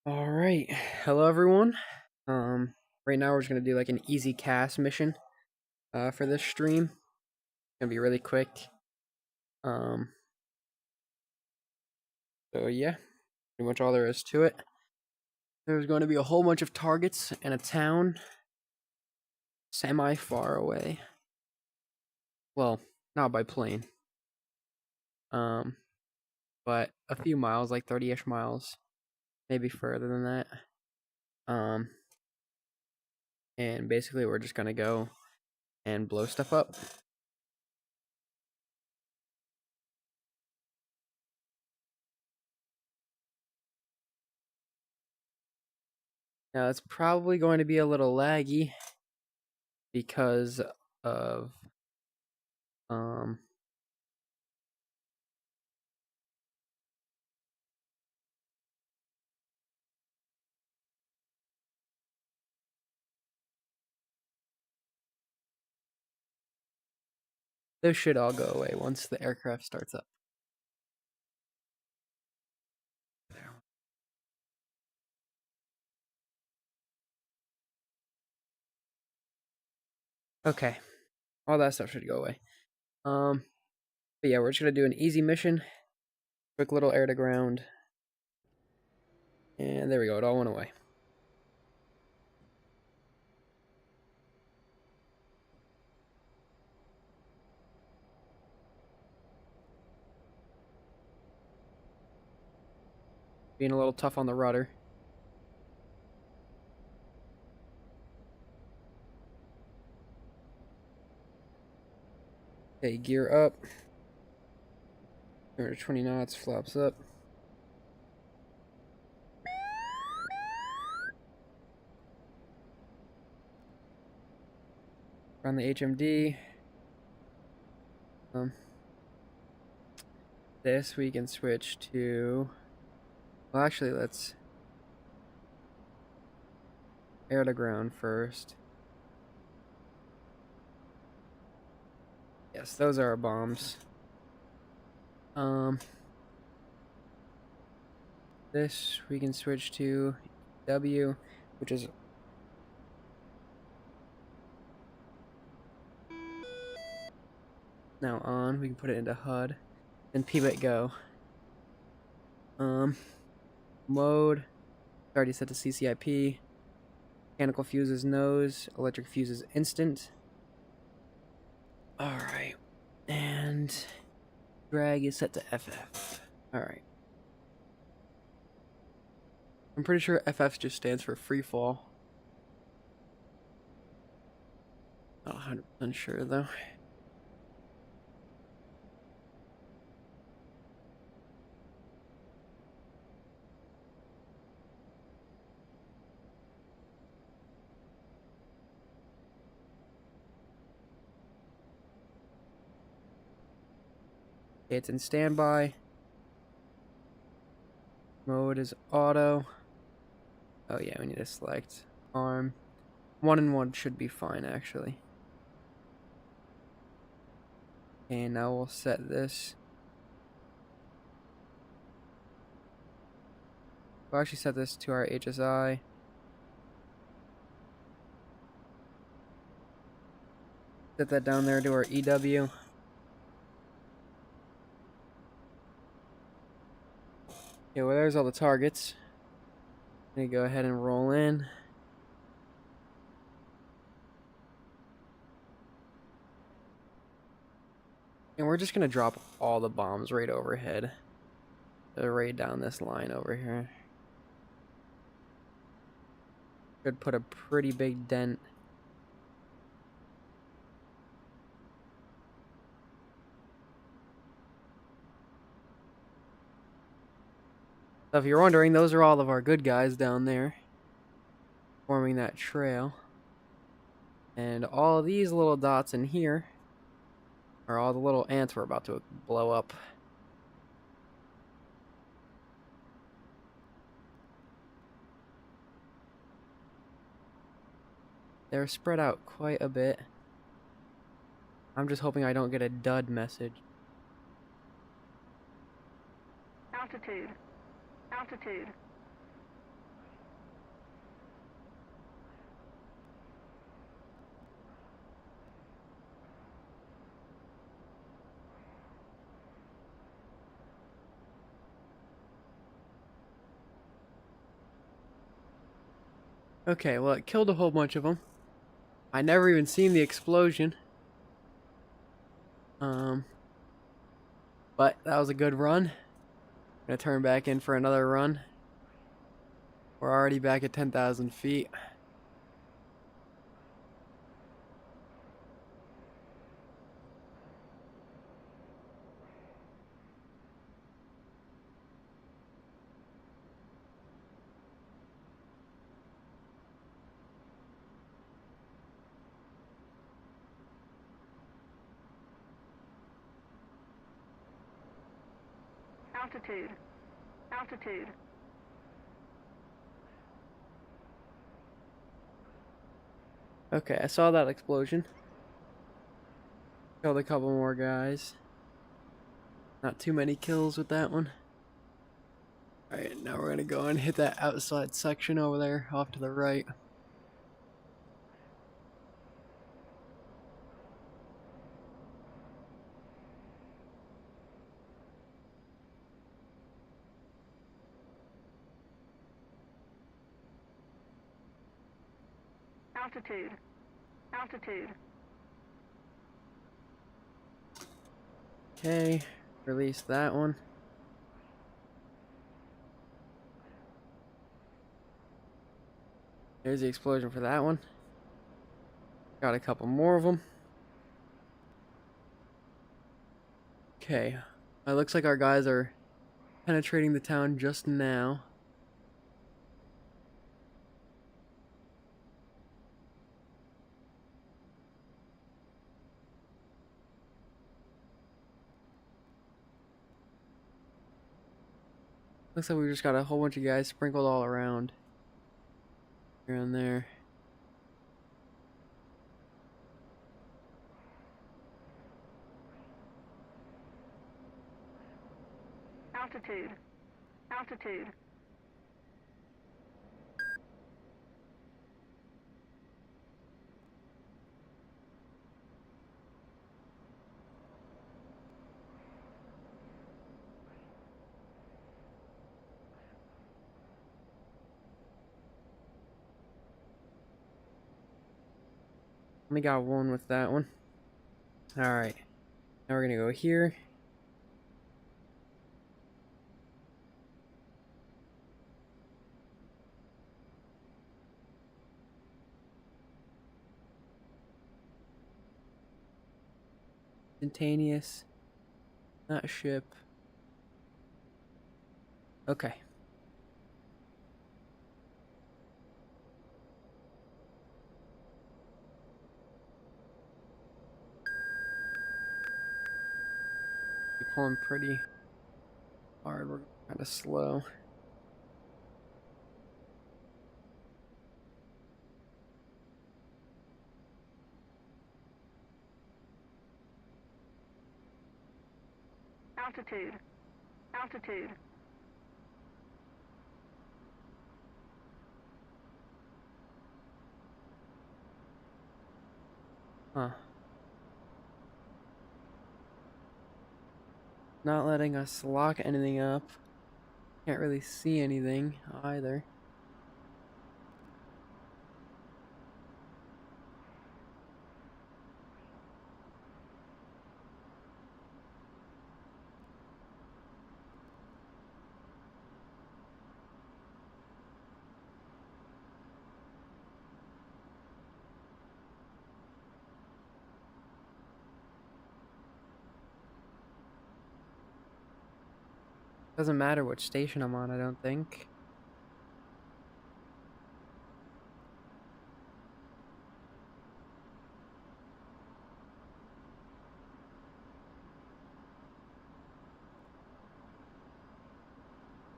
All right. Hello, everyone. Um, right now we're just gonna do like an easy cast mission for this stream. It's gonna be really quick. Um, so yeah, pretty much all there is to it. There's going to be a whole bunch of targets in a town semi far away. Well, not by plane. Um, but a few miles, like 30-ish miles, maybe further than that. Um, and basically we're just gonna go and blow stuff up. Now it's probably going to be a little laggy because of um those should all go away once the aircraft starts up. Okay, all that stuff should go away. But yeah, we're just gonna do an easy mission, quick little air to ground, and there we go. It all went away. Being a little tough on the rudder. Okay, gear up. 220 knots, flaps up. Run the HMD. This we can switch to. Well, actually, let's air to ground first. Yes, those are our bombs. This we can switch to W, which is now on. We can put it into HUD and pbit go. Mode already set to CCIP. Mechanical fuses nose, electric fuses instant. Alright. And drag is set to FF. Alright. I'm pretty sure FF just stands for free fall. Not 100% sure though. Okay, it's in standby. Mode is auto. Oh yeah, we need to select arm. 1 and 1 should be fine actually. Okay, now we'll set this. We'll actually set this to our HSI. Set that down there to our EW. Okay, well there's all the targets. I'm gonna go ahead and roll in. And we're just gonna drop all the bombs right overhead. Right down this line over here. Should put a pretty big dent. So if you're wondering, those are all of our good guys down there. Forming that trail. And all these little dots in here are all the little ants we're about to blow up. They're spread out quite a bit. I'm just hoping I don't get a dud message. Altitude. Altitude. Okay, well, it killed a whole bunch of them. I never even seen the explosion. Um, but that was a good run. Gonna turn back in for another run. We're already back at 10,000 feet. Altitude. Altitude. Okay, I saw that explosion. Killed a couple more guys. Not too many kills with that one. Alright, now we're gonna go and hit that outside section over there, off to the right. Altitude. Altitude. Okay, release that one. There's the explosion for that one. Got a couple more of them. Okay, it looks like our guys are penetrating the town just now. Looks like we just got a whole bunch of guys sprinkled all around. Here and there. Altitude. Altitude. We got one with that one. Alright, now we're gonna go here. Instantaneous. Not ship. Okay. We're pulling pretty hard. We're kind of slow. Altitude. Altitude. Huh. Not letting us lock anything up. Can't really see anything either. Doesn't matter which station I'm on, I don't think.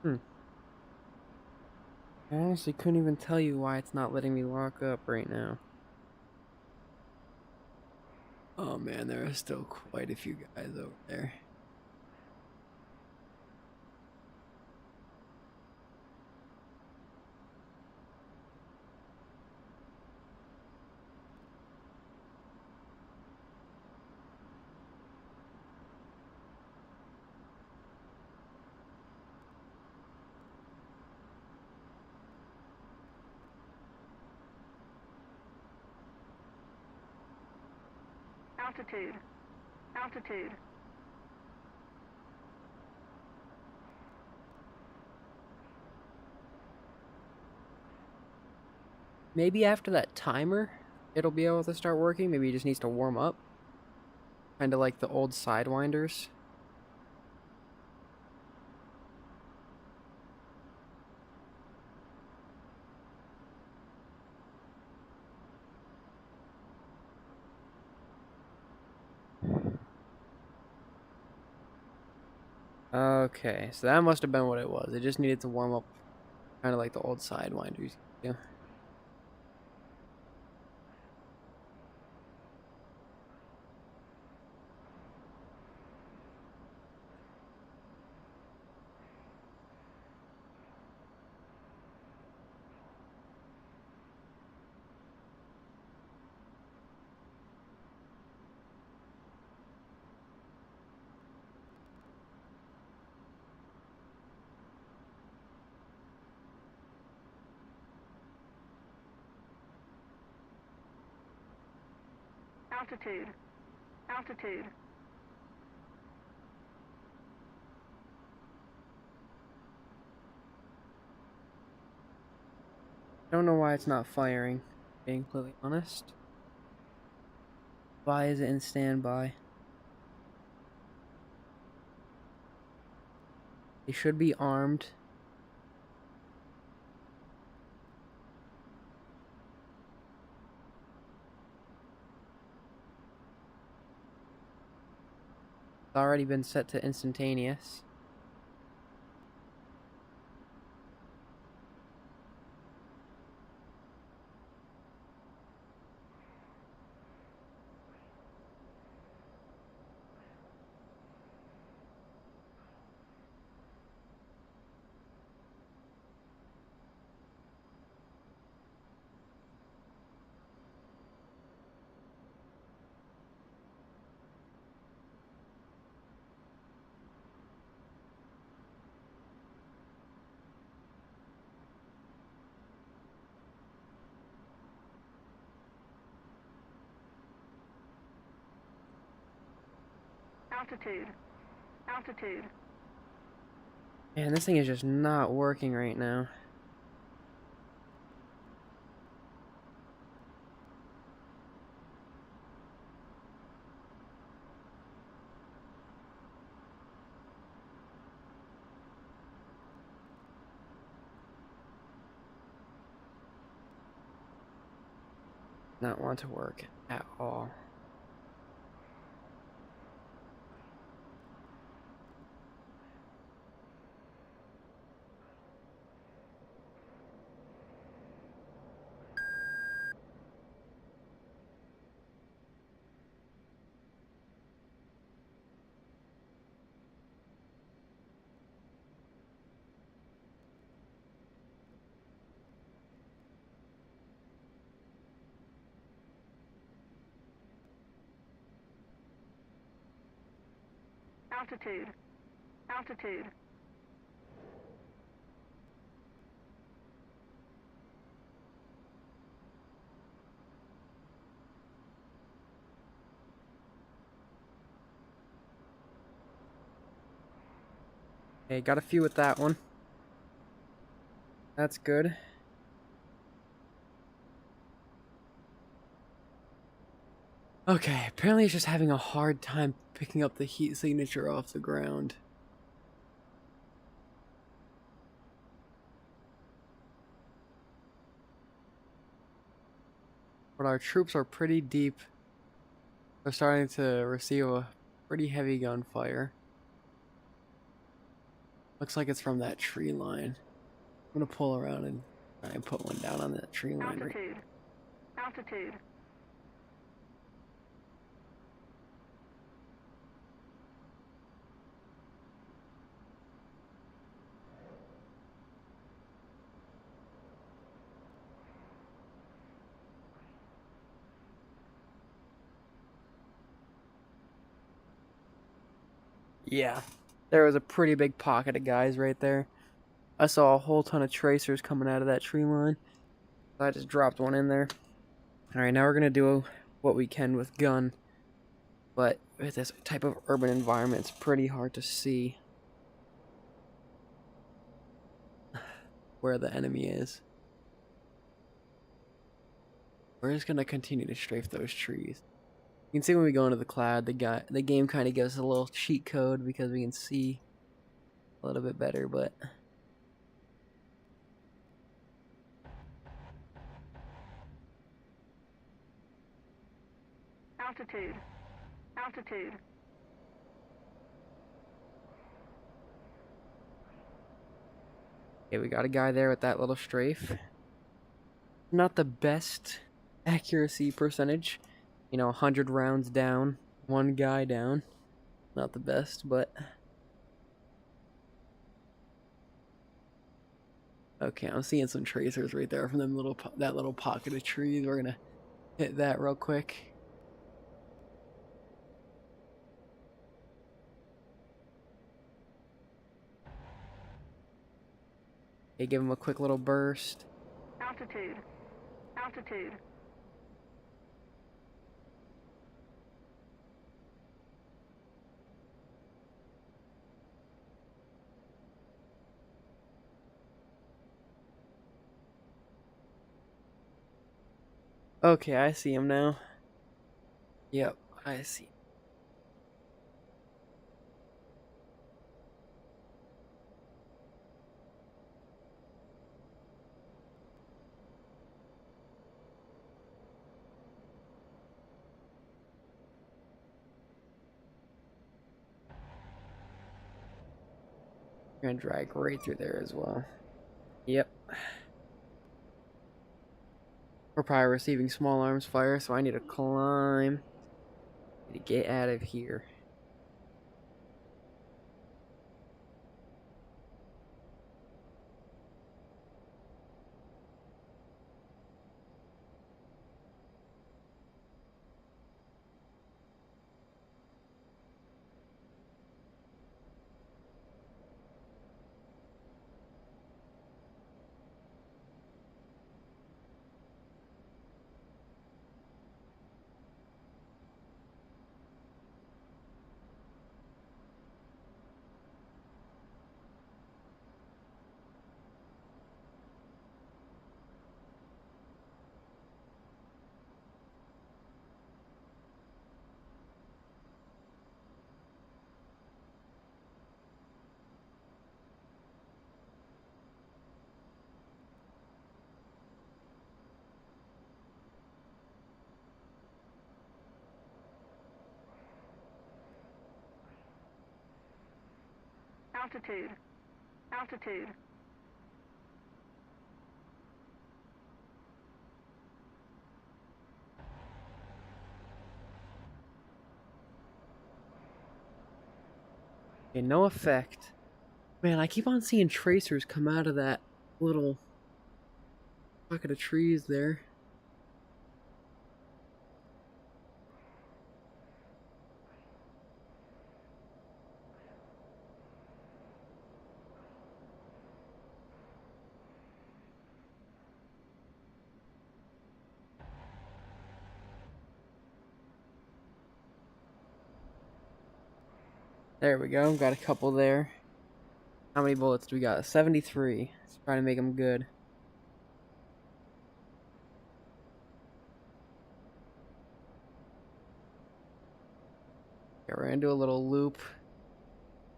Hmm. I honestly couldn't even tell you why it's not letting me lock up right now. Oh man, there are still quite a few guys over there. Altitude. Altitude. Maybe after that timer, it'll be able to start working. Maybe it just needs to warm up. Kind of like the old Sidewinders. Okay, so that must have been what it was. It just needed to warm up, kind of like the old Sidewinders. Yeah. Altitude. Altitude. I don't know why it's not firing, being completely honest. Why is it in standby? They should be armed. It's already been set to instantaneous. Altitude. Altitude. Man, this thing is just not working right now. Not want to work at all. Altitude. Altitude. Okay, got a few with that one. That's good. Okay, apparently it's just having a hard time picking up the heat signature off the ground. But our troops are pretty deep. They're starting to receive a pretty heavy gunfire. Looks like it's from that tree line. I'm gonna pull around and try and put one down on that tree line. Altitude. Altitude. Yeah, there was a pretty big pocket of guys right there. I saw a whole ton of tracers coming out of that tree line. I just dropped one in there. Alright, now we're gonna do what we can with gun. But with this type of urban environment, it's pretty hard to see where the enemy is. We're just gonna continue to strafe those trees. You can see when we go into the cloud, the game kind of gives us a little cheat code because we can see a little bit better, but Altitude. Altitude. okay, we got a guy there with that little strafe. Not the best accuracy percentage. You know, 100 rounds down, one guy down. Not the best, but okay, I'm seeing some tracers right there from that little pocket of trees. We're gonna hit that real quick. Okay, give him a quick little burst. Altitude. Altitude. Okay, I see him now. Yep, I see. Gonna drag right through there as well. Yep. We're probably receiving small arms fire, so I need to climb. Need to get out of here. Altitude. Altitude. Okay, no effect. Man, I keep on seeing tracers come out of that little pocket of trees there. There we go. Got a couple there. How many bullets do we got? 73. Let's try to make them good. Okay, we're gonna do a little loop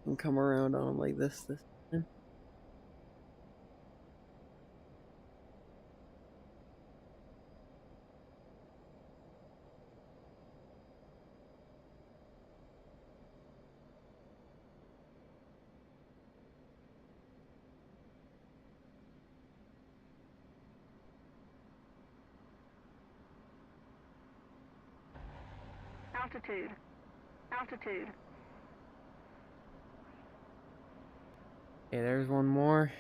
and come around on them like this time. Altitude. Altitude. Okay, there's one more.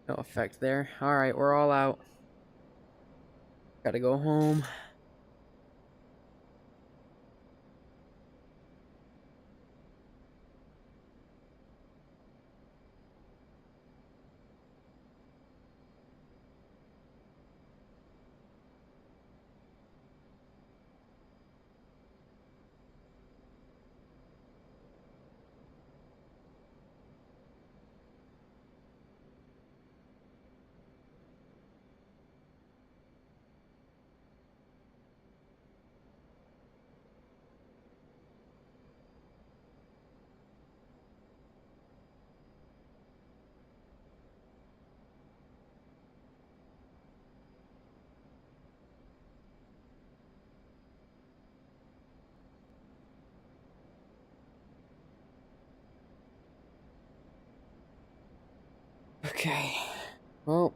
No effect there. Alright, we're all out. Gotta go home. Okay. Well,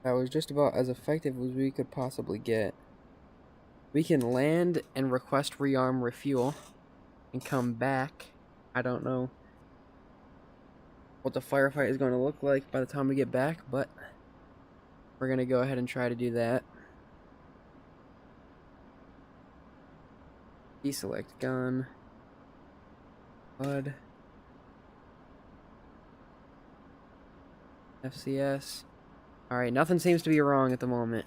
that was just about as effective as we could possibly get. We can land and request rearm refuel and come back. I don't know what the firefight is going to look like by the time we get back, but we're going to go ahead and try to do that. Deselect gun. Bud. FCS. Alright, nothing seems to be wrong at the moment.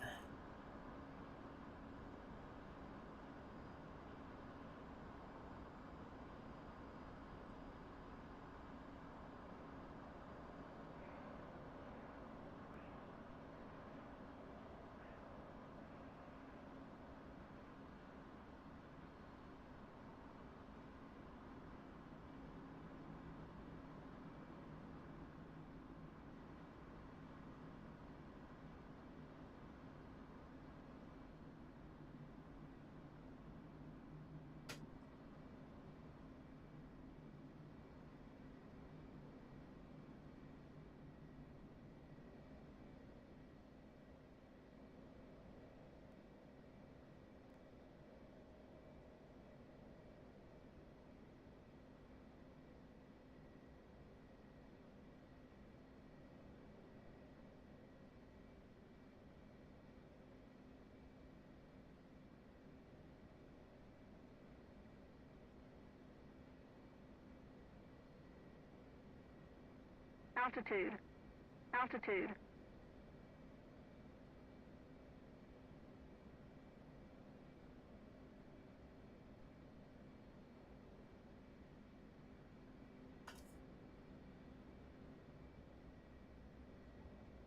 Altitude. Altitude.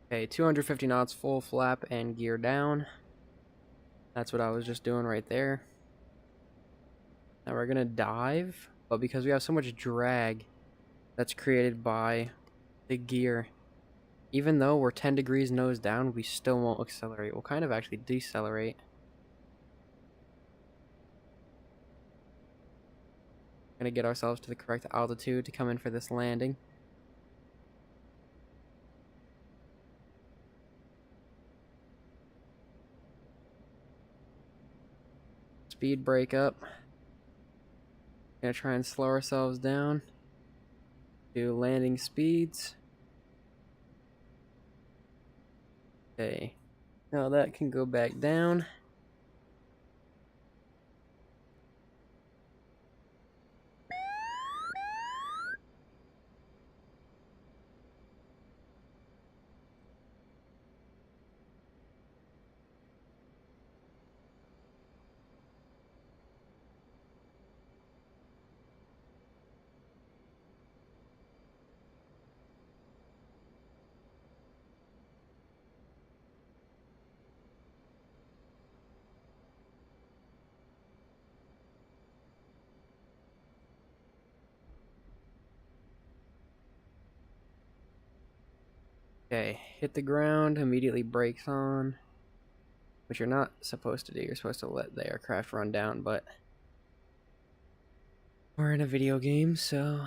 Okay, 250 knots, full flap, and gear down. That's what I was just doing right there. Now we're gonna dive, but because we have so much drag that's created by the gear, even though we're 10 degrees nose down, we still won't accelerate. We'll kind of actually decelerate. Gonna get ourselves to the correct altitude to come in for this landing. Speed break up. Gonna try and slow ourselves down to landing speeds. Okay. Now that can go back down. Okay, hit the ground, immediately brakes on, which you're not supposed to do. You're supposed to let the aircraft run down, but we're in a video game, so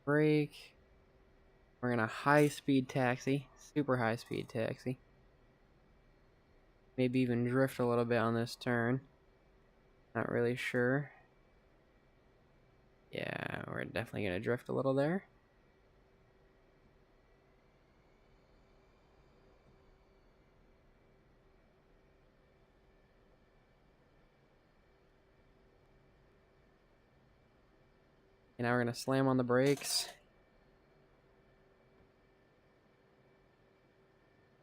brake. We're gonna high-speed taxi, super high-speed taxi. Maybe even drift a little bit on this turn. Not really sure. Yeah, we're definitely gonna drift a little there. And now we're gonna slam on the brakes.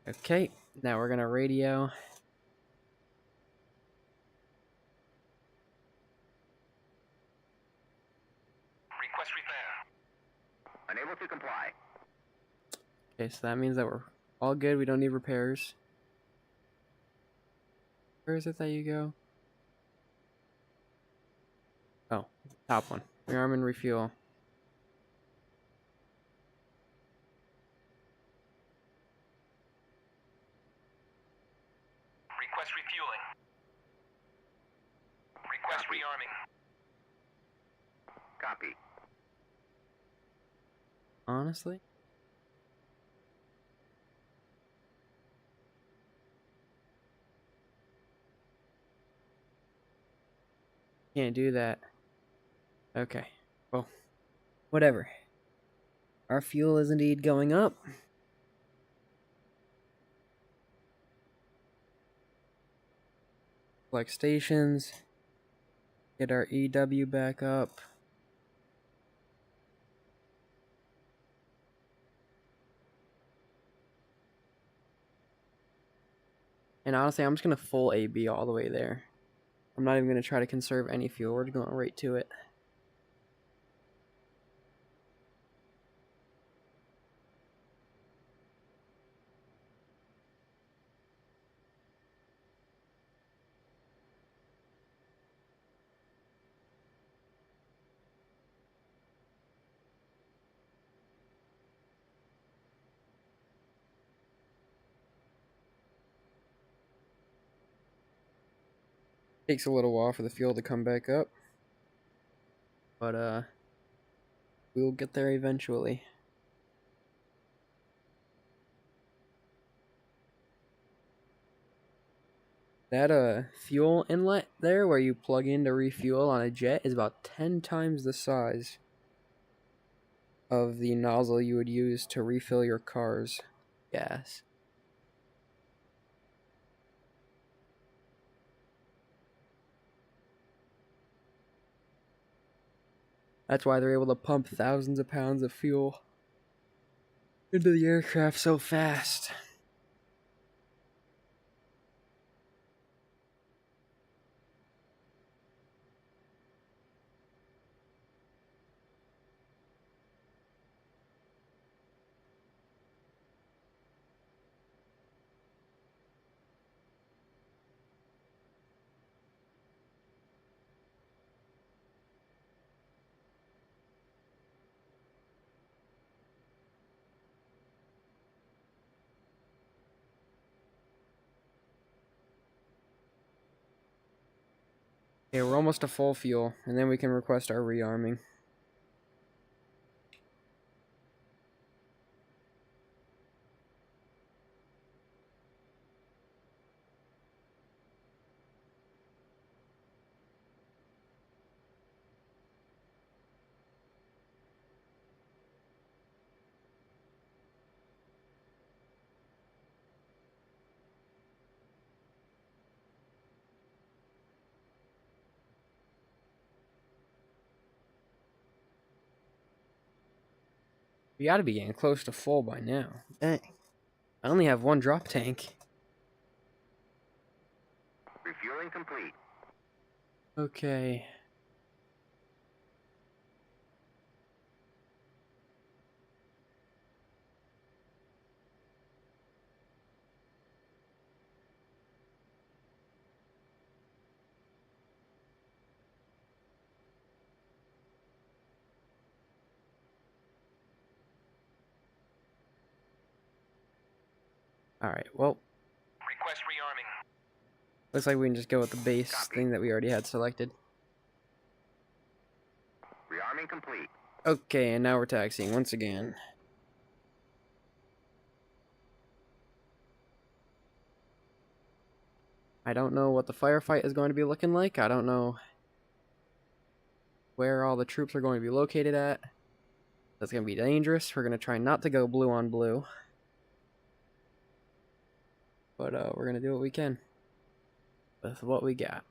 Okay, now we're gonna radio. Request repair. Unable to comply. Okay, so that means that we're all good. We don't need repairs. Where is it that you go? Oh, top one. Rearm and refuel. Request refueling. Request rearming. Copy. Honestly? Can't do that. Okay. Well, whatever. Our fuel is indeed going up. Select stations. Get our EW back up. And honestly, I'm just going to full AB all the way there. I'm not even going to try to conserve any fuel. We're going right to it. Takes a little while for the fuel to come back up. But, we'll get there eventually. That fuel inlet there where you plug in to refuel on a jet is about 10 times the size of the nozzle you would use to refill your car's gas. That's why they're able to pump thousands of pounds of fuel into the aircraft so fast. Okay, we're almost to full fuel, and then we can request our rearming. We gotta be getting close to full by now. Dang. I only have one drop tank. Refueling complete. Okay. Alright, well, Request rearming. looks like we can just go with the base Copy. thing that we already had selected. Rearming complete. Okay, and now we're taxiing once again. I don't know what the firefight is going to be looking like. I don't know where all the troops are going to be located at. That's going to be dangerous. We're going to try not to go blue on blue. But we're going to do what we can with what we got.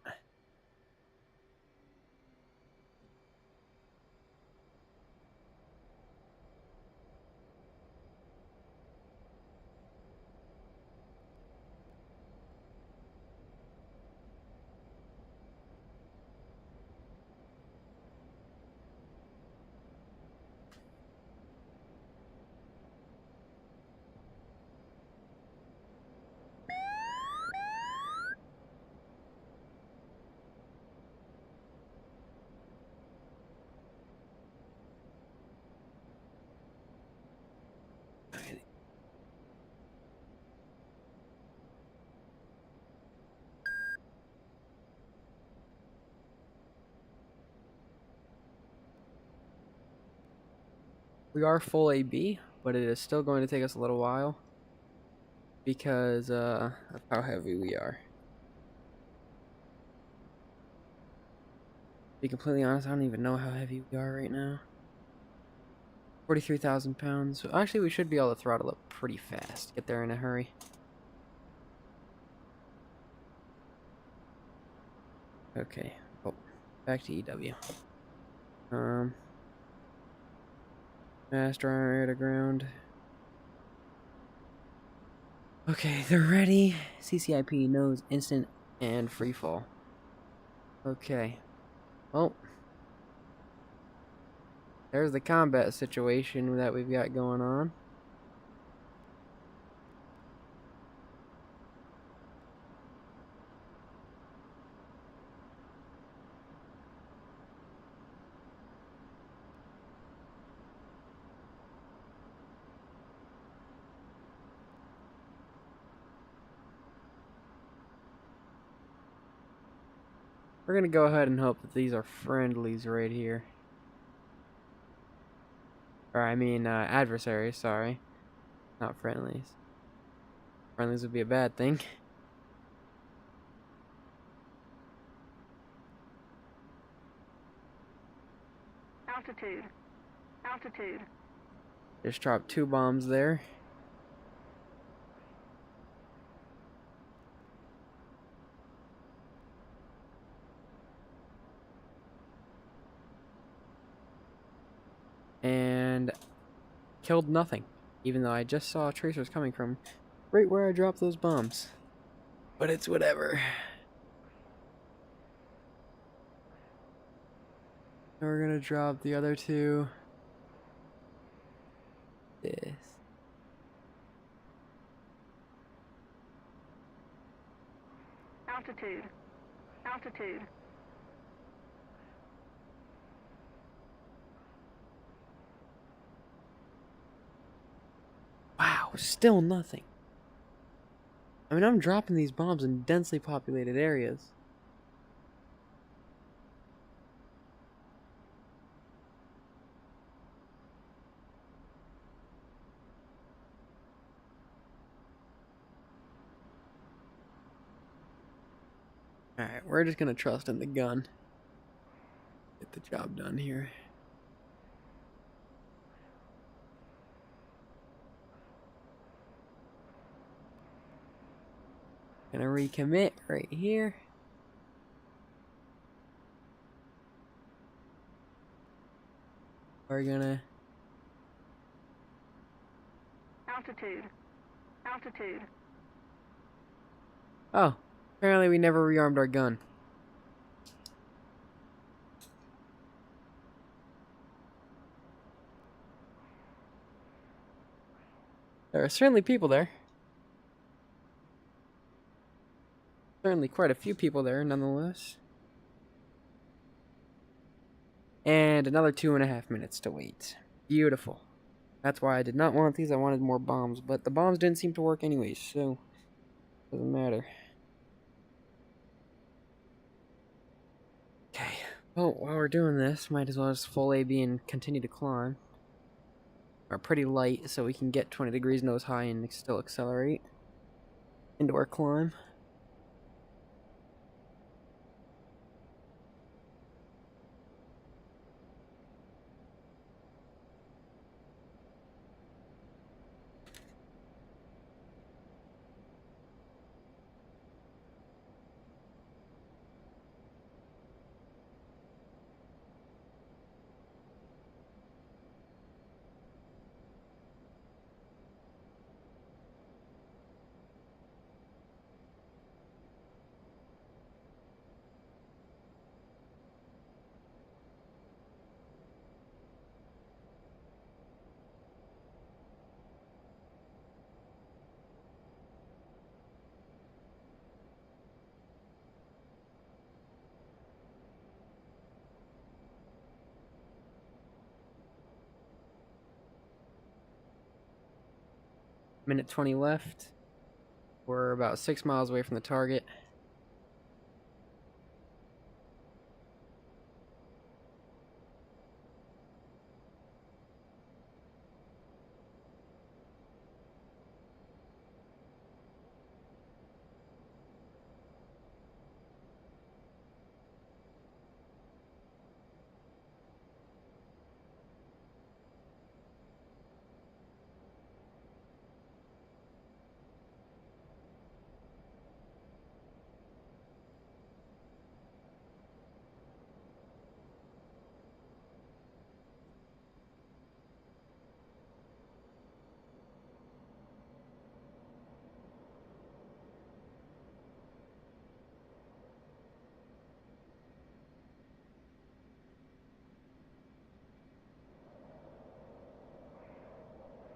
We are full AB, but it is still going to take us a little while because of how heavy we are. To be completely honest, I don't even know how heavy we are right now. 43,000 pounds. Actually, we should be able to throttle up pretty fast. Get there in a hurry. Okay. Oh, back to EW. Fast air to ground. Okay, they're ready. CCIP knows instant and free fall. Okay. Well, there's the combat situation that we've got going on. We're gonna go ahead and hope that these are friendlies right here. Or I mean, adversaries, sorry. Not friendlies. Friendlies would be a bad thing. Altitude. Altitude. Just dropped 2 bombs there. And killed nothing, even though I just saw tracers coming from right where I dropped those bombs. But it's whatever. And we're gonna drop the other 2. This. Altitude. Altitude. Wow, still nothing. I mean, I'm dropping these bombs in densely populated areas. Alright, we're just gonna trust in the gun. Get the job done here. Gonna recommit right here. We're gonna... Altitude. Altitude. Oh, apparently we never rearmed our gun. There are certainly people there. Certainly quite a few people there, nonetheless. And another 2.5 minutes to wait. Beautiful. That's why I did not want these. I wanted more bombs, but the bombs didn't seem to work anyways, so doesn't matter. Okay. Well, while we're doing this, might as well just full AB and continue to climb. We're pretty light, so we can get 20 degrees nose high and still accelerate into our climb. Minute 20 left. We're about 6 miles away from the target.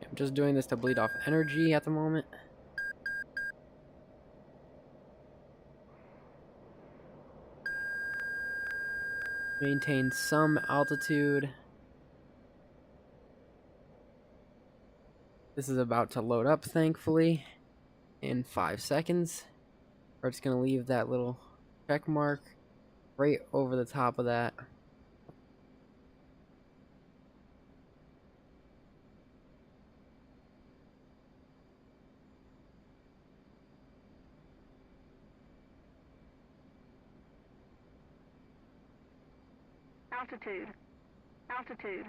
I'm just doing this to bleed off energy at the moment. Maintain some altitude. This is about to load up, thankfully, in 5 seconds. We're just going to leave that little check mark right over the top of that. Altitude. Altitude.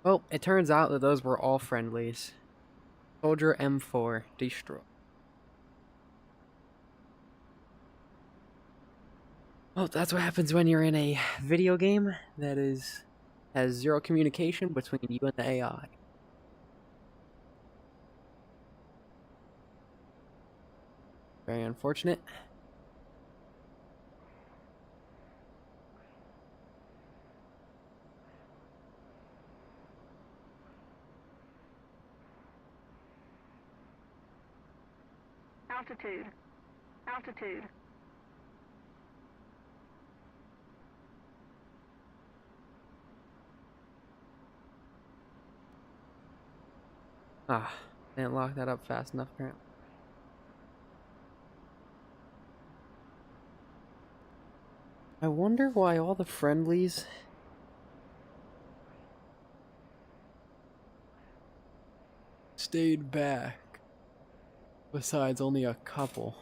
Well, it turns out that those were all friendlies. Soldier M4, destroy. Well, that's what happens when you're in a video game that has zero communication between you and the AI. Very unfortunate. Altitude. Altitude. Ah, didn't lock that up fast enough, apparently. I wonder why all the friendlies stayed back, besides only a couple.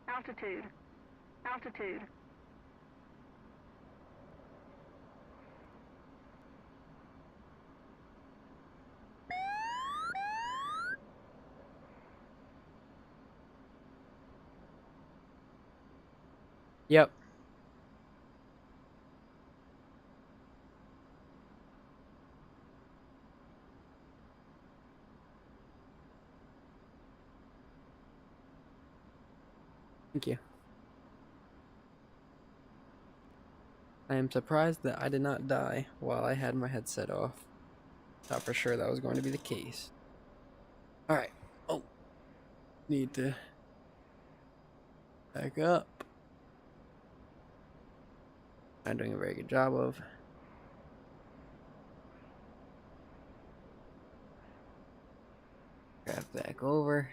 Altitude. Altitude. Yep. Thank you. I am surprised that I did not die while I had my headset off. Thought for sure that was going to be the case. Alright. Oh. Need to back up. I'm doing a very good job of. Grab back over.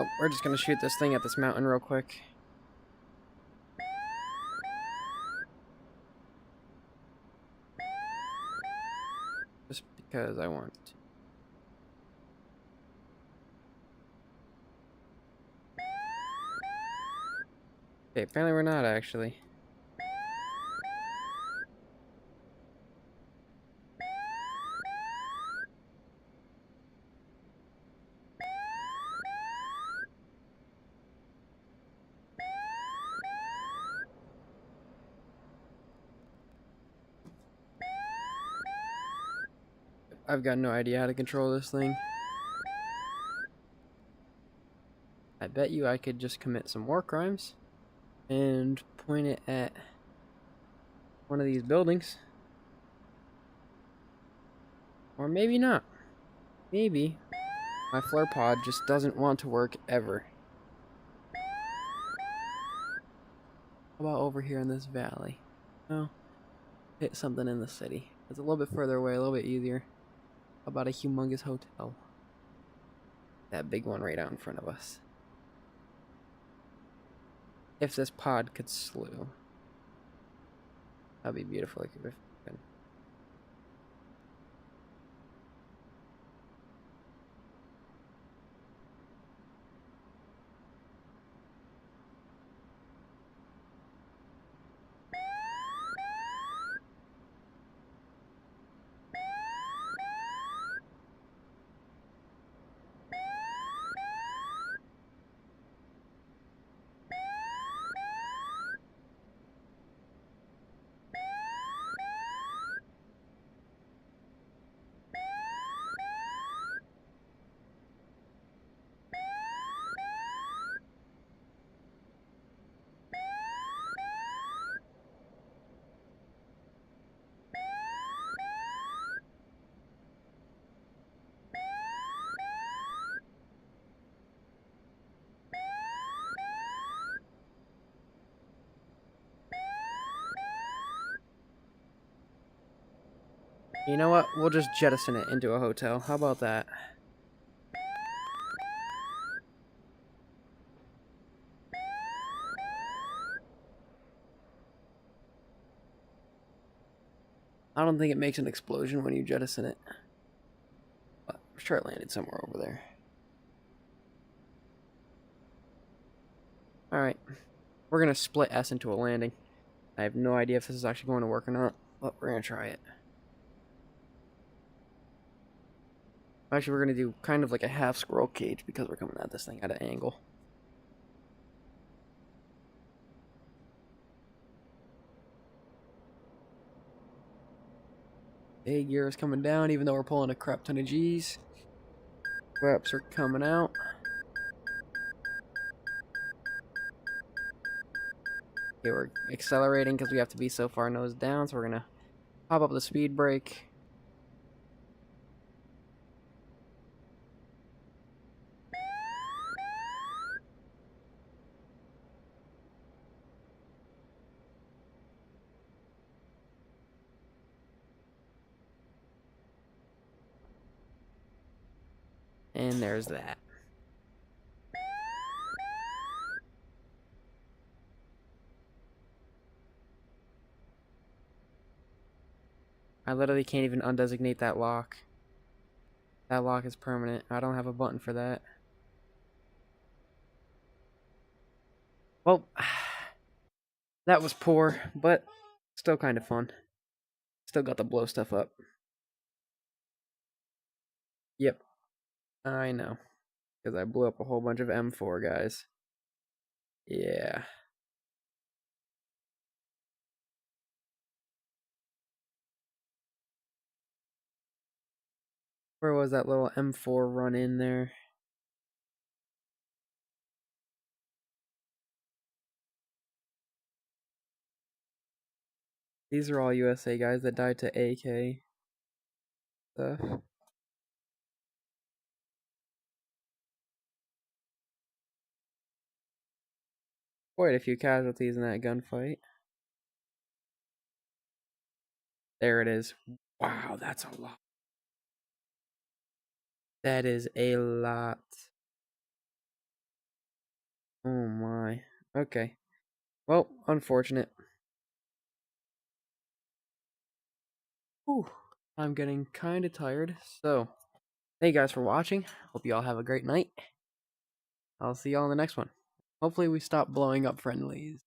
Oh, we're just gonna shoot this thing at this mountain real quick. Just because I want to. Okay, apparently we're not actually. I've got no idea how to control this thing. I bet you I could just commit some war crimes and point it at one of these buildings. Or maybe not. Maybe my flare pod just doesn't want to work ever. How about over here in this valley? No. Hit something in the city. It's a little bit further away, a little bit easier. How about a humongous hotel? That big one right out in front of us. If this pod could slew. That'd be beautiful. If it could. You know what? We'll just jettison it into a hotel. How about that? I don't think it makes an explosion when you jettison it. But I'm sure it landed somewhere over there. Alright. We're gonna split S into a landing. I have no idea if this is actually going to work or not, but we're gonna try it. Actually, we're gonna do kind of like a half squirrel cage because we're coming at this thing at an angle. Big gear is coming down, even though we're pulling a crap ton of G's. Flaps are coming out. Okay, we're accelerating because we have to be so far nose down, so we're gonna pop up the speed brake. And there's that. I literally can't even undesignate that lock. That lock is permanent. I don't have a button for that. Well, that was poor, but still kind of fun. Still got to blow stuff up. Yep, I know. Because I blew up a whole bunch of M4 guys. Yeah. Where was that little M4 run in there? These are all USA guys that died to AK stuff. Quite a few casualties in that gunfight. There it is. Wow, that's a lot. That is a lot. Oh my. Okay. Well, unfortunate. Whew. I'm getting kind of tired. So, thank you guys for watching. Hope you all have a great night. I'll see y'all in the next one. Hopefully we stop blowing up friendlies.